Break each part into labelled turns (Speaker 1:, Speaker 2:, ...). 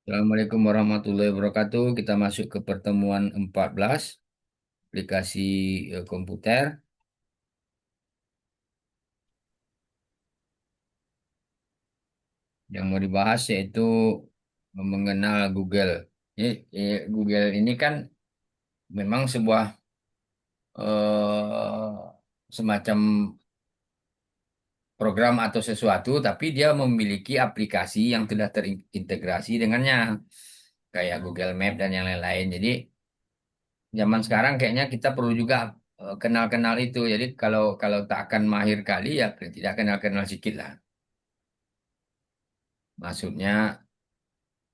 Speaker 1: Assalamualaikum warahmatullahi wabarakatuh. Kita masuk ke pertemuan 14 aplikasi komputer. Yang mau dibahas yaitu mengenal Google. Google ini kan memang sebuah semacam program atau sesuatu, tapi dia memiliki aplikasi yang sudah terintegrasi dengannya, kayak Google Map dan yang lain-lain. Jadi zaman sekarang kayaknya kita perlu juga kenal-kenal itu. Jadi kalau kalau tak akan mahir kali ya tidak kenal-kenal sedikit lah. Maksudnya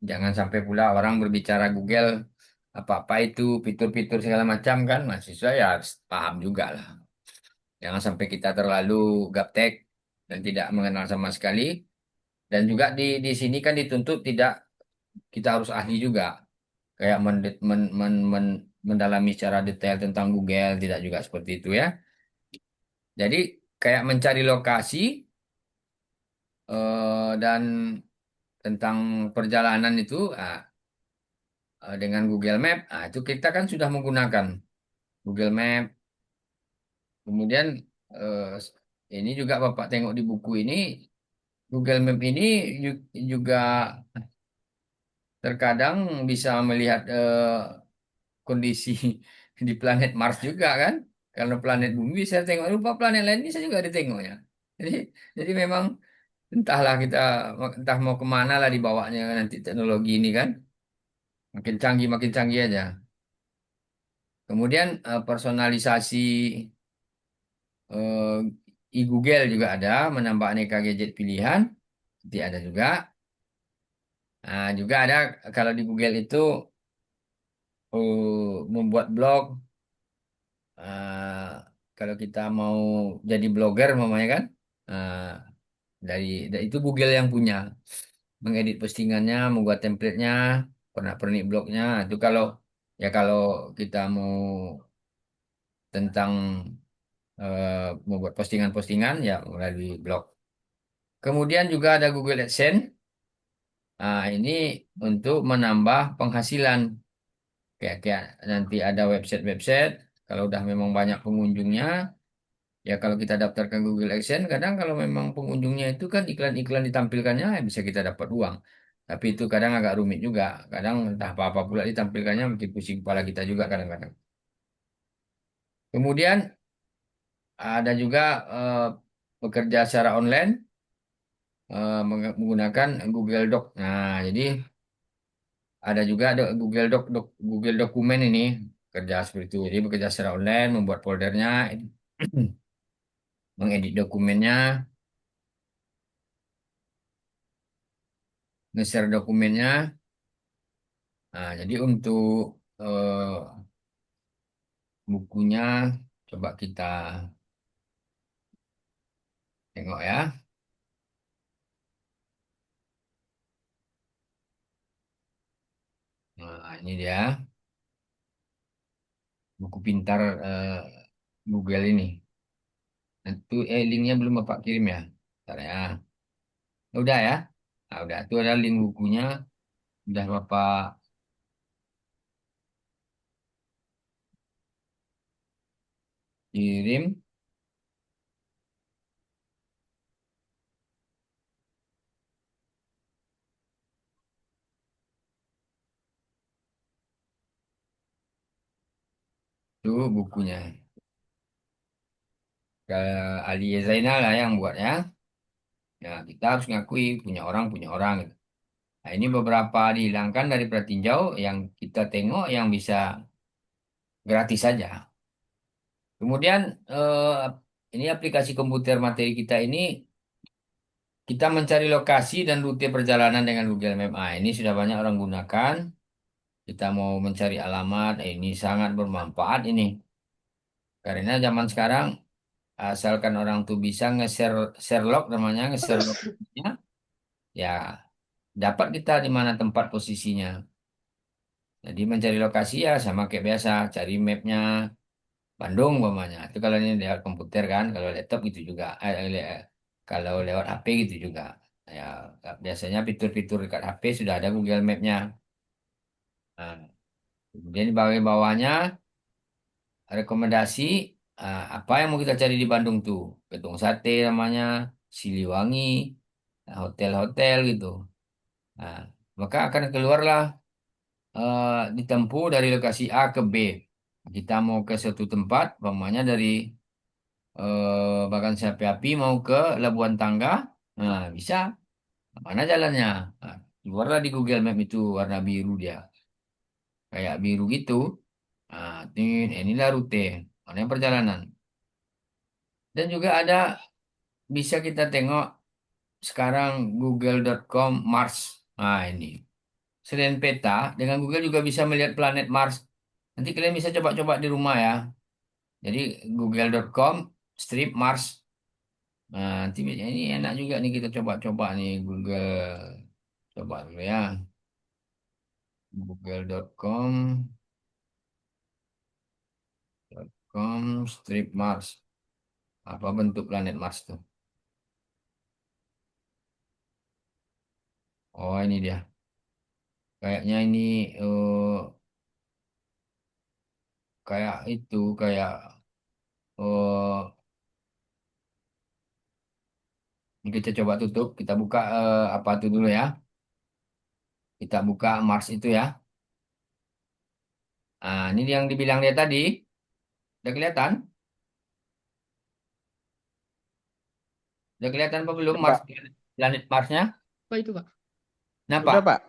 Speaker 1: jangan sampai pula orang berbicara Google apa-apa itu fitur-fitur segala macam kan mahasiswa ya harus paham juga lah. Jangan sampai kita terlalu gaptek dan tidak mengenal sama sekali. Dan juga di sini kan dituntut tidak kita harus ahli juga. Kayak mendalami secara detail tentang Google tidak juga seperti itu ya. Jadi kayak mencari lokasi dan tentang perjalanan itu dengan Google Map, itu kita kan sudah menggunakan Google Map. Kemudian eh, ini juga Bapak tengok di buku ini, Google Map ini juga terkadang bisa melihat kondisi di planet Mars juga kan. Karena planet Bumi bisa tengok, lupa planet lain bisa juga ditengoknya. Jadi, jadi memang entahlah kita entah mau kemana lah dibawanya nanti teknologi ini kan. Makin canggih aja. Kemudian personalisasi e-Google juga ada, menambah aneka gadget pilihan. Nanti ada juga. Nah, juga ada kalau di Google itu membuat blog. eh, Kalau kita mau jadi blogger, mamanya kan, eh, itu Google yang punya, mengedit postingannya, membuat template-nya, pernak-pernik blognya. Itu kalau kita mau tentang membuat postingan-postingan ya melalui blog. Kemudian juga ada Google AdSense. Nah, ini untuk menambah penghasilan. Kayak nanti ada website-website. Kalau udah memang banyak pengunjungnya, ya kalau kita daftarkan Google AdSense, kadang kalau memang pengunjungnya itu kan iklan-iklan ditampilkannya, ya bisa kita dapat uang. Tapi itu kadang agak rumit juga. Kadang entah apa-apa pula ditampilkannya, bikin pusing kepala kita juga kadang-kadang. Kemudian ada juga eh, bekerja secara online menggunakan Google Doc. Nah, jadi ada juga ada Google Dokumen ini kerja seperti itu. Jadi bekerja secara online, membuat foldernya, mengedit dokumennya, nge-share dokumennya. Nah, jadi untuk eh, bukunya coba kita tengok ya. Nah, ini dia buku pintar Google ini. Itu linknya belum Bapak kirim ya. Bentar ya. Udah ya. Nah, udah. Itu ada link bukunya. Udah Bapak kirim. Itu bukunya. Ke Ali Zainal lah yang buat ya. Ya, kita harus ngakui punya orang gitu. Nah, ini beberapa dihilangkan dari Pratinjau yang kita tengok yang bisa gratis saja. Kemudian ini aplikasi komputer materi kita ini kita mencari lokasi dan rute perjalanan dengan Google Map. Ah, ini sudah banyak orang gunakan. Kita mau mencari alamat, ini sangat bermanfaat ini. Karena zaman sekarang asalkan orang tuh bisa nge-share share log namanya, nge-share lognya, ya dapat kita di mana tempat posisinya. Jadi mencari lokasi ya sama kayak biasa, cari mapnya Bandung umpamanya. Itu kalau ini lewat komputer kan, kalau laptop gitu juga. Kalau lewat HP gitu juga. Ya, biasanya fitur-fitur dekat HP sudah ada Google Map-nya. Nah, kemudian di bawah-bawahnya rekomendasi apa yang mau kita cari di Bandung tuh. Gedung Sate namanya, Siliwangi, hotel-hotel gitu. Nah, maka akan keluarlah ditempuh dari lokasi A ke B. Kita mau ke suatu tempat, umpamanya dari Bagan Sapi Api mau ke Labuan Tangga, nah bisa. Mana jalannya? Nah, keluarlah di Google Map itu warna biru dia, kayak biru gitu. Nah, inilah rute, mana yang perjalanan. Dan juga ada bisa kita tengok sekarang google.com Mars. Nah ini, selain peta, dengan Google juga bisa melihat planet Mars. Nanti kalian bisa coba-coba di rumah ya. Jadi google.com strip Mars. Nah, nanti ini enak juga nih kita coba-coba nih Google. Coba dulu ya. Google.com strip Mars. Apa bentuk planet Mars tuh? Oh, ini dia. Kayaknya ini kayak itu kayak oh ini kita coba tutup. Kita buka apa tuh dulu ya. Kita buka Mars itu ya. Nah, ini yang dibilang dia tadi. Udah kelihatan? Udah kelihatan apa belum
Speaker 2: Ya,
Speaker 1: Mars
Speaker 2: Pak.
Speaker 1: planet Marsnya?
Speaker 3: Apa itu, Pak?
Speaker 2: Udah,
Speaker 1: Kenapa?
Speaker 2: Pak.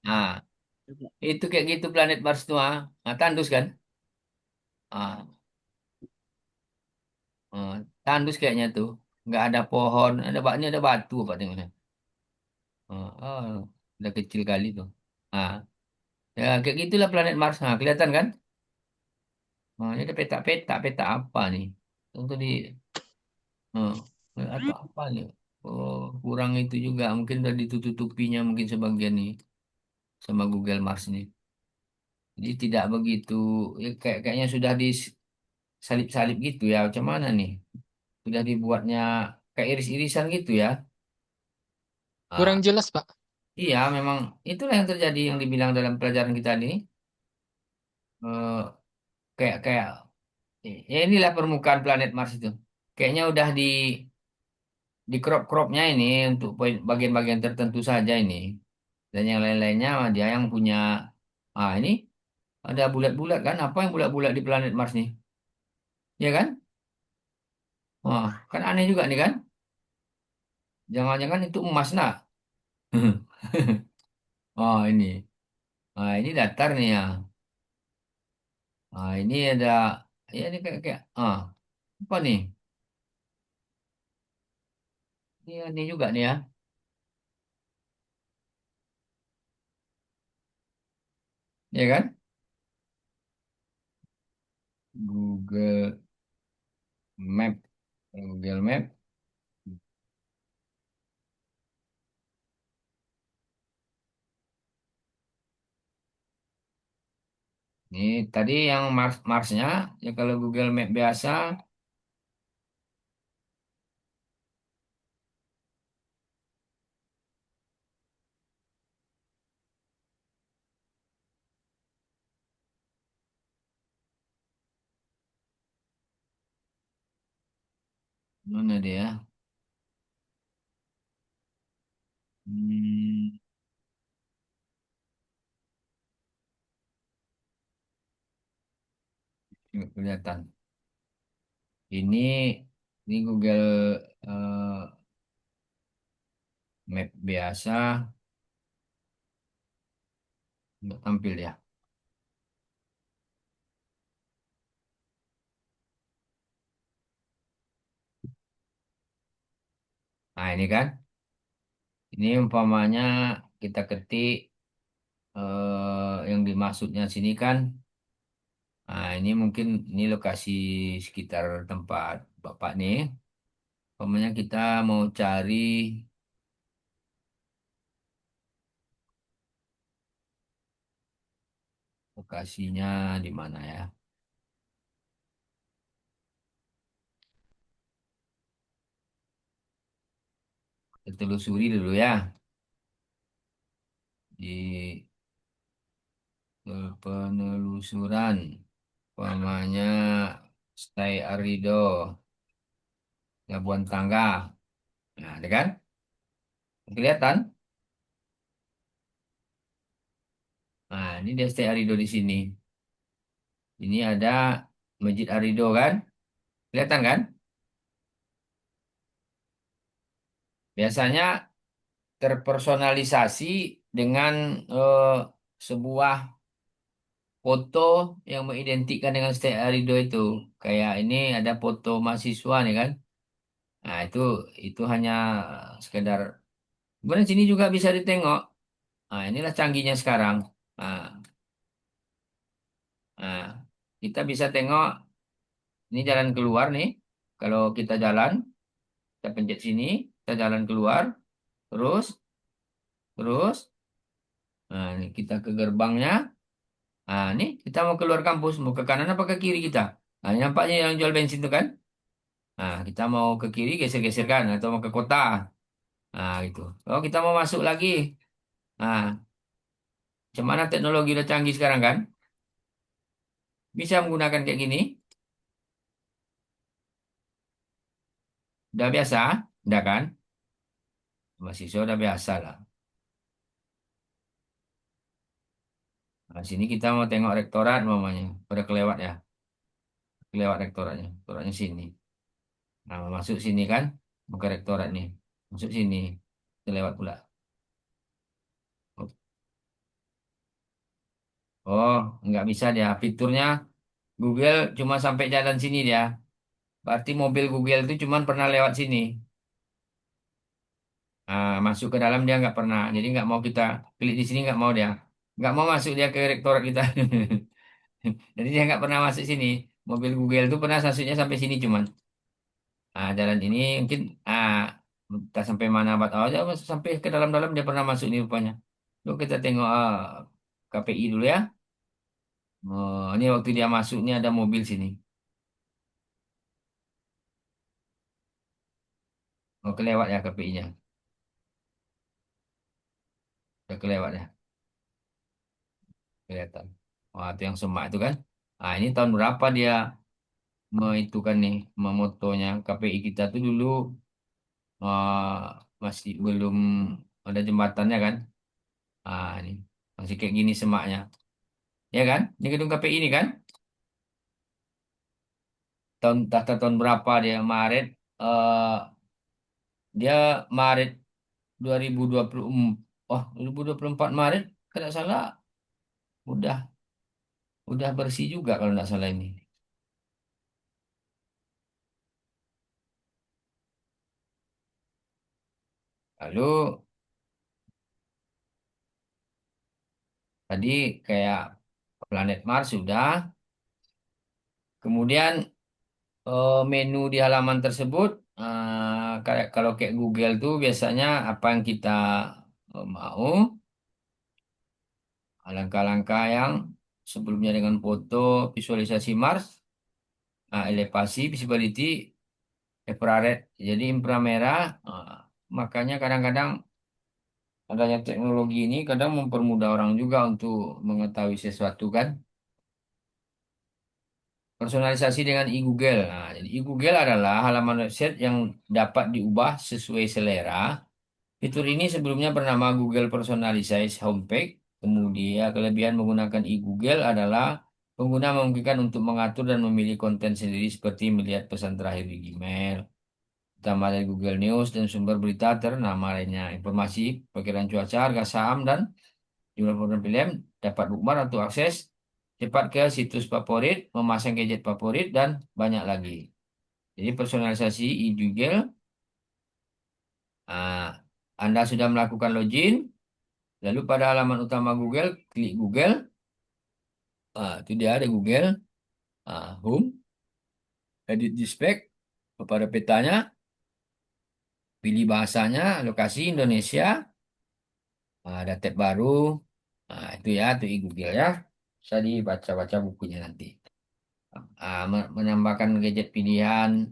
Speaker 1: Nah, itu kayak gitu planet Mars tuh. Nah, tandus kan? Ah, tandus kayaknya tuh. Nggak ada pohon, ini ada batu apa tengoknya. Oh, udah kecil kali tuh. Nah, ya kayak gitulah planet Mars. Nah, kelihatan kan? Ini ada peta-peta, peta apa nih? Tentu di, eh, atau apa nih? Oh, kurang itu juga. Mungkin udah ditutup-tutupinya mungkin sebagian nih sama Google Mars nih. Jadi tidak begitu, ya, kayaknya sudah disalip-salip gitu ya. Macam mana nih? Sudah dibuatnya kayak iris-irisan gitu ya.
Speaker 3: Kurang
Speaker 1: Ah,
Speaker 3: jelas, Pak.
Speaker 1: iya, memang itulah yang terjadi yang dibilang dalam pelajaran kita ini. Eh, kayak kayak ya inilah permukaan planet Mars itu. Kayaknya udah di crop-cropnya ini untuk bagian-bagian tertentu saja ini. Dan yang lain-lainnya dia yang punya. Ini ada bulat-bulat kan? Apa yang bulat-bulat di planet Mars nih? Ya kan? Wah, kan aneh juga nih kan? Jangan-jangan itu emas nak? Oh ini. Ini datar nih ya. Ini ada. Ya ini kayak. Apa nih? Ini aneh juga nih ya. Ya kan? Google Map. Google Map. Ini tadi yang Marsnya, ya kalau Google Map biasa, mana dia? Hmm, nggak kelihatan. Ini ini Google Map biasa, nggak tampil ya. Nah ini kan, ini umpamanya kita ketik yang dimaksudnya sini kan. Nah ini mungkin ini lokasi sekitar tempat Bapak nih. Umpamanya kita mau cari lokasinya di mana ya. Kita telusuri dulu ya. Di penelusuran. Umpamanya Stay Arido, Labuan Tangga. Nah, ada kan? Kelihatan? Nah, ini dia Stay Arido di sini. Ini ada Masjid Arido kan? Kelihatan kan? Biasanya terpersonalisasi dengan sebuah foto yang mengidentikan dengan Stay Arido itu. Kayak ini ada foto mahasiswa nih kan? Nah, itu hanya sekedar. Kemudian sini juga bisa ditengok. Nah, inilah canggihnya sekarang. Nah, nah, kita bisa tengok ini jalan keluar nih. Kalau kita jalan, kita pencet sini, kita jalan keluar, terus, terus. Nah, ini kita ke gerbangnya. Nah, ini kita mau keluar kampus, mau ke kanan apa ke kiri kita? Nah, ini nampaknya yang jual bensin itu kan? Nah, kita mau ke kiri, geser-geser kan, atau mau ke kota. Nah, gitu. Oh, kita mau masuk lagi. Nah, macam mana teknologi udah canggih sekarang kan? Bisa menggunakan kayak gini. Udah biasa, udah kan? Mahasiswa udah biasa lah. Nah, sini kita mau tengok rektorat mamanya. Udah kelewat ya. Kelewat rektoratnya. Rektoratnya sini. Nah, mau masuk sini kan? Mau ke rektorat nih. Masuk sini. Kelewat pula. Oh, nggak bisa dia. Fiturnya Google cuma sampai jalan sini dia. Berarti mobil Google itu cuma pernah lewat sini. Nah, masuk ke dalam dia nggak pernah. Jadi nggak mau kita klik di sini nggak mau dia. Nggak mau masuk dia ke rektorat kita. Jadi dia nggak pernah masuk sini. Mobil Google itu pernah masuknya sampai sini cuman. Nah, jalan ini mungkin entah sampai mana aja sampai ke dalam-dalam dia pernah masuk nih rupanya. Yuk kita tengok KPI dulu ya. Oh, ini waktu dia masuk ini ada mobil sini. Oh, kelewat ya KPI-nya. Udah kelewat ya. Kelihatan. Wah, itu yang Semak itu kan. Nah, ini tahun berapa dia itu kan nih memotonya KPI kita tuh dulu masih belum ada jembatannya kan. Ah, ini masih kayak gini Semaknya. Ya kan? Ini gedung KPI ini kan. Tahun berapa dia Maret eh dia Maret 2024 2024 Maret kalau nggak salah udah udah bersih juga kalau nggak salah ini. Lalu tadi kayak planet Mars sudah, kemudian menu di halaman tersebut kayak kalau kayak Google tuh biasanya apa yang kita mau, langkah-langkah yang sebelumnya dengan foto visualisasi Mars, elevasi, visibility, infrared, jadi inframerah. Makanya kadang-kadang adanya teknologi ini kadang mempermudah orang juga untuk mengetahui sesuatu kan. Personalisasi dengan e-Google. Nah, jadi e-Google adalah halaman website yang dapat diubah sesuai selera. Fitur ini sebelumnya bernama Google Personalized Homepage. Kemudian kelebihan menggunakan e-Google adalah pengguna memungkinkan untuk mengatur dan memilih konten sendiri seperti melihat pesan terakhir di Gmail, utama dari Google News dan sumber berita ternama lainnya. Informasi, perkiraan cuaca, harga saham, dan jumlah program pilihan dapat bookmark atau akses cepat ke situs favorit, memasang gadget favorit, dan banyak lagi. Jadi personalisasi e-Google, ah, Anda sudah melakukan login, lalu pada halaman utama Google, klik Google, itu dia ada Google, Home, edit dispatch, kepada petanya, pilih bahasanya, lokasi Indonesia, ada tab baru, itu ya, itu e-Google ya, bisa dibaca-baca bukunya nanti. Menambahkan gadget pilihan,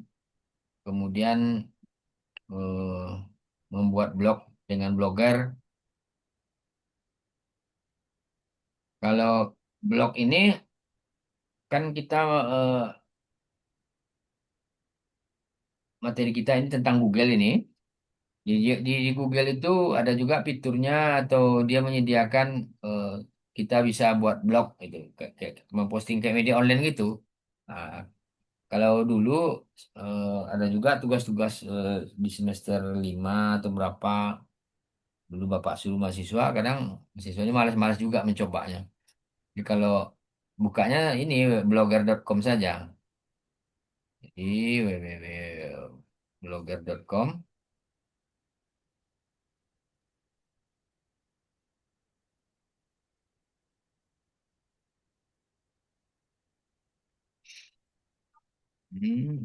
Speaker 1: kemudian membuat blog dengan blogger. Kalau blog ini kan kita eh, materi kita ini tentang Google ini. Di Google itu ada juga fiturnya atau dia menyediakan eh, kita bisa buat blog gitu, kayak memposting kayak media online gitu. Nah, kalau dulu ada juga tugas-tugas di semester 5 atau berapa, dulu Bapak suruh mahasiswa, kadang mahasiswanya malas-malas juga mencobanya. Jadi kalau bukanya ini blogger.com saja. Jadi www.blogger.com.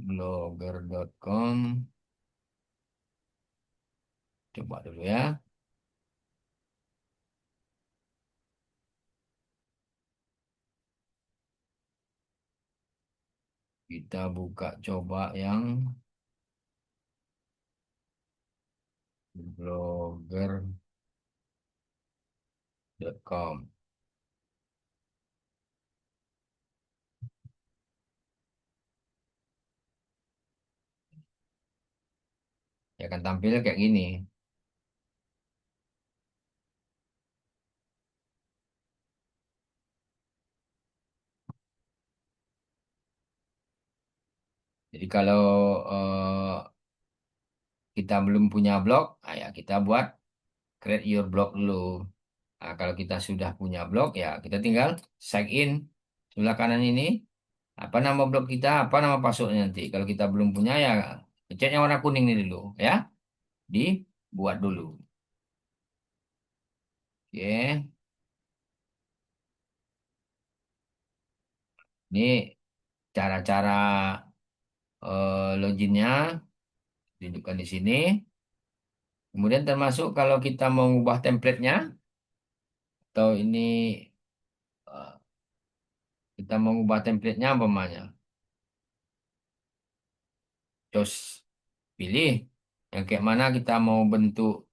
Speaker 1: Blogger.com. Coba dulu ya. Kita buka coba yang blogger.com. Ya akan tampil kayak gini. Jadi kalau kita belum punya blog, ya kita buat create your blog dulu. Nah, kalau kita sudah punya blog, ya kita tinggal sign in sebelah kanan ini. Apa nama blog kita, apa nama passwordnya nanti. Kalau kita belum punya, ya pencet yang warna kuning ini dulu, ya. Dibuat dulu. Oke, ini cara-cara loginnya tunjukkan di sini. Kemudian termasuk kalau kita mau mengubah templatenya atau ini eh, kita mau mengubah templatenya umpamanya, terus pilih yang kayak mana kita mau bentuk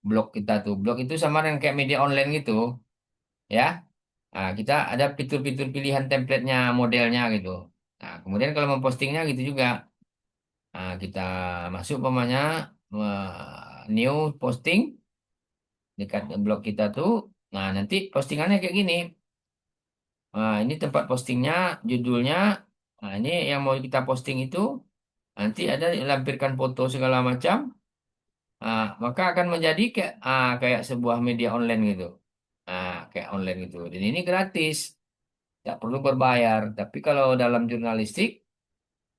Speaker 1: blog kita tuh. Blog itu sama dengan kayak media online gitu, ya. Nah, kita ada fitur-fitur pilihan templatenya, modelnya gitu. Nah, kemudian kalau mempostingnya gitu juga. Nah, kita masuk umpamanya new posting dekat blog kita tuh. Nah, nanti postingannya kayak gini. Nah, ini tempat postingnya, judulnya. Nah, ini yang mau kita posting itu nanti ada lampirkan foto segala macam. Nah, maka akan menjadi kayak sebuah media online gitu. Nah, kayak online gitu. Dan ini gratis, tidak perlu berbayar. Tapi kalau dalam jurnalistik,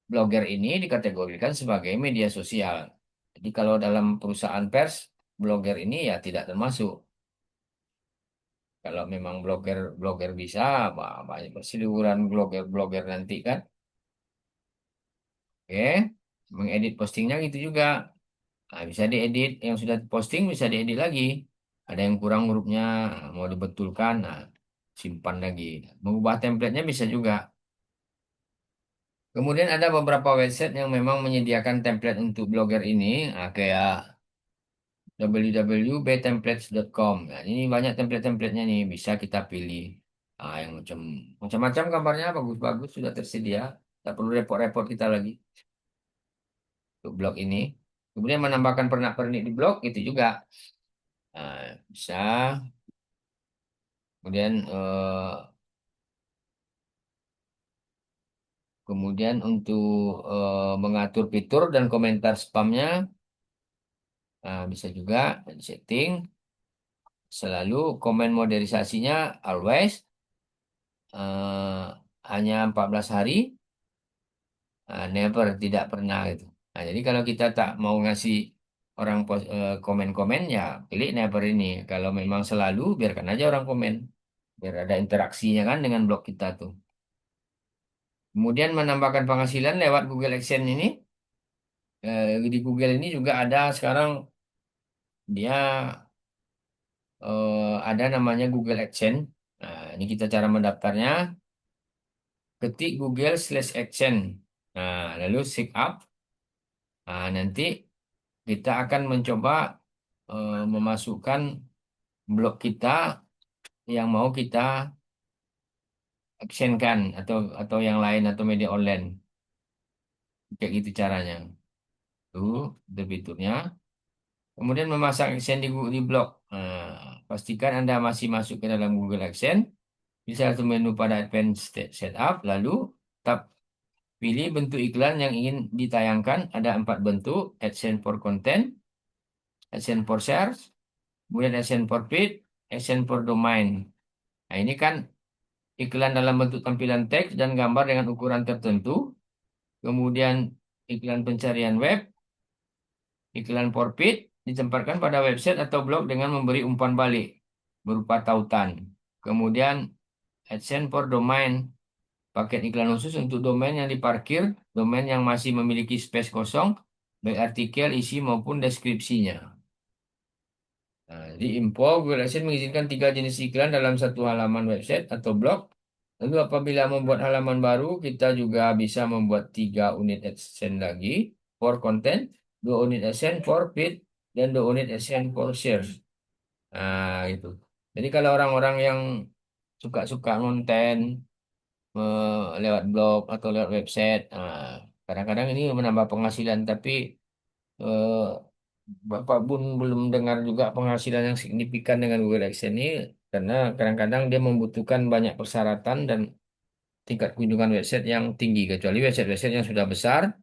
Speaker 1: blogger ini dikategorikan sebagai media sosial. Jadi kalau dalam perusahaan pers, blogger ini ya tidak termasuk. Kalau memang blogger bisa, banyak berseliweran blogger nanti kan. Oke, mengedit postingnya gitu juga. Nah, bisa diedit, yang sudah posting bisa diedit lagi. Ada yang kurang hurufnya, mau dibetulkan, nah simpan lagi. Mengubah templatenya bisa juga. Kemudian ada beberapa website yang memang menyediakan template untuk blogger ini, nah, kayak www.btemplates.com. Nah, ini banyak template-templatenya nih, bisa kita pilih. Nah, yang macam-macam gambarnya bagus-bagus sudah tersedia. Tak perlu repot-repot kita lagi untuk blog ini. Kemudian menambahkan pernak-pernik di blog itu juga. Nah, bisa. Kemudian untuk mengatur fitur dan komentar spamnya, nah, bisa juga di setting selalu komen modernisasinya always eh, hanya 14 hari, never tidak pernah gitu. Nah, jadi kalau kita tak mau ngasih orang komen-komen, ya pilih never ini. Kalau memang selalu, biarkan aja orang komen. Biar ada interaksinya kan dengan blog kita tuh. Kemudian menambahkan penghasilan lewat Google AdSense ini. Di Google ini juga ada sekarang dia ada namanya Google AdSense. Nah, ini kita cara mendaftarnya. Ketik Google/AdSense. Nah, lalu sign up. Nah, nanti kita akan mencoba memasukkan blog kita yang mau kita actionkan atau yang lain atau media online. Kayak gitu caranya. Itu fiturnya. Kemudian memasang AdSense di blog. Nah, pastikan Anda masih masuk ke dalam Google AdSense. Bisa satu menu pada Advanced Setup, lalu tab pilih bentuk iklan yang ingin ditayangkan. Ada 4 bentuk: AdSense for Content, AdSense for Shares, kemudian AdSense for Feed, AdSense for Domain. Nah, ini kan iklan dalam bentuk tampilan teks dan gambar dengan ukuran tertentu. Kemudian iklan pencarian web, iklan for feed ditempatkan pada website atau blog dengan memberi umpan balik berupa tautan. Kemudian AdSense for Domain, paket iklan khusus untuk domain yang diparkir, domain yang masih memiliki space kosong, baik artikel, isi maupun deskripsinya. Nah, di info, Google AdSense mengizinkan 3 jenis iklan dalam satu halaman website atau blog. Lalu apabila membuat halaman baru, kita juga bisa membuat 3 unit AdSense lagi for content, 2 unit AdSense for feed, dan 2 unit AdSense for shares. Nah, gitu. Jadi kalau orang-orang yang suka-suka konten lewat blog atau lewat website, kadang-kadang ini menambah penghasilan, tapi eh, Bapak pun belum dengar juga penghasilan yang signifikan dengan Google AdSense ini karena kadang-kadang dia membutuhkan banyak persyaratan dan tingkat kunjungan website yang tinggi kecuali website-website yang sudah besar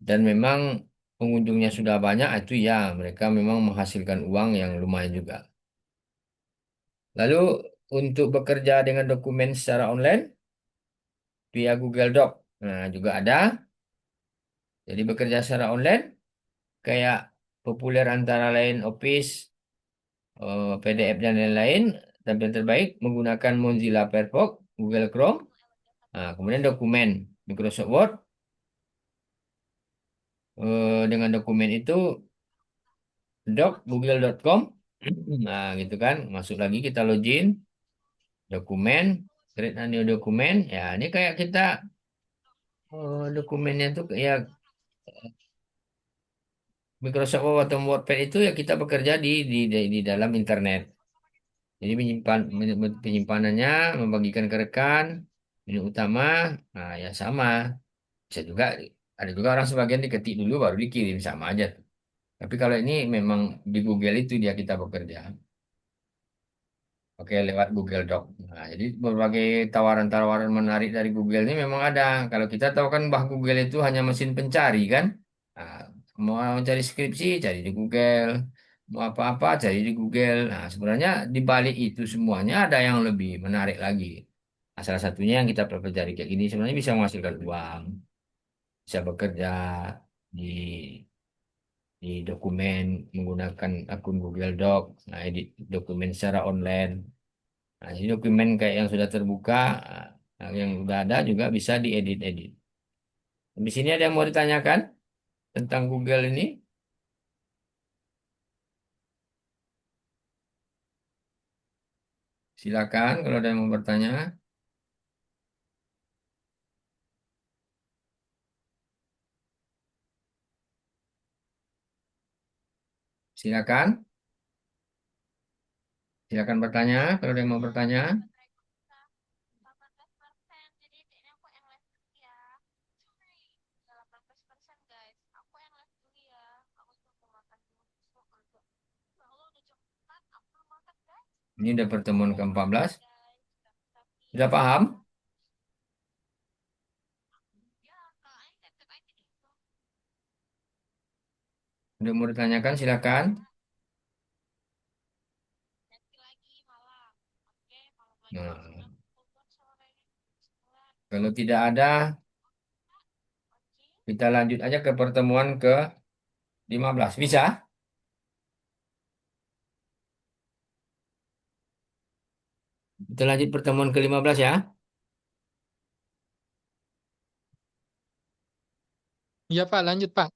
Speaker 1: dan memang pengunjungnya sudah banyak itu ya mereka memang menghasilkan uang yang lumayan juga. Lalu untuk bekerja dengan dokumen secara online via Google Doc. Nah, juga ada. Jadi bekerja secara online kayak populer antara lain Office, PDF dan lain-lain, tampilan terbaik menggunakan Mozilla Firefox, Google Chrome, kemudian dokumen Microsoft Word, dengan dokumen itu doc.google.com, nah gitu kan, masuk lagi kita login, dokumen, create a new dokumen, ya ini kayak kita dokumennya tuh kayak Microsoft Word atau WordPad itu ya kita bekerja di dalam internet. Jadi penyimpanannya membagikan ke rekan, menu utama, nah ya sama. Bisa juga ada juga orang sebagian diketik dulu baru dikirim sama aja. Tapi kalau ini memang di Google itu dia kita bekerja. Oke, lewat Google Doc. Nah, jadi berbagai tawaran-tawaran menarik dari Google ini memang ada. Kalau kita tahu kan bah Google itu hanya mesin pencari kan. Nah, mau mencari skripsi, cari di Google. Mau apa-apa, cari di Google. Nah, sebenarnya di balik itu semuanya ada yang lebih menarik lagi. Nah, salah satunya yang kita pelajari kayak gini sebenarnya bisa menghasilkan uang. Bisa bekerja di dokumen menggunakan akun Google Doc, nah, edit dokumen secara online. Nah, ini dokumen kayak yang sudah terbuka, nah, yang sudah ada juga bisa diedit-edit. Di sini ada yang mau ditanyakan tentang Google ini? Silakan kalau ada yang mau bertanya. Silakan, silakan bertanya kalau ada yang mau bertanya. Ini udah pertemuan ke-14. Sudah paham? Udah mau ditanyakan silakan. Nah, kalau tidak ada, kita lanjut aja ke pertemuan ke-15. Bisa? Kita lanjut pertemuan ke-15 ya.
Speaker 3: Iya Pak, lanjut Pak.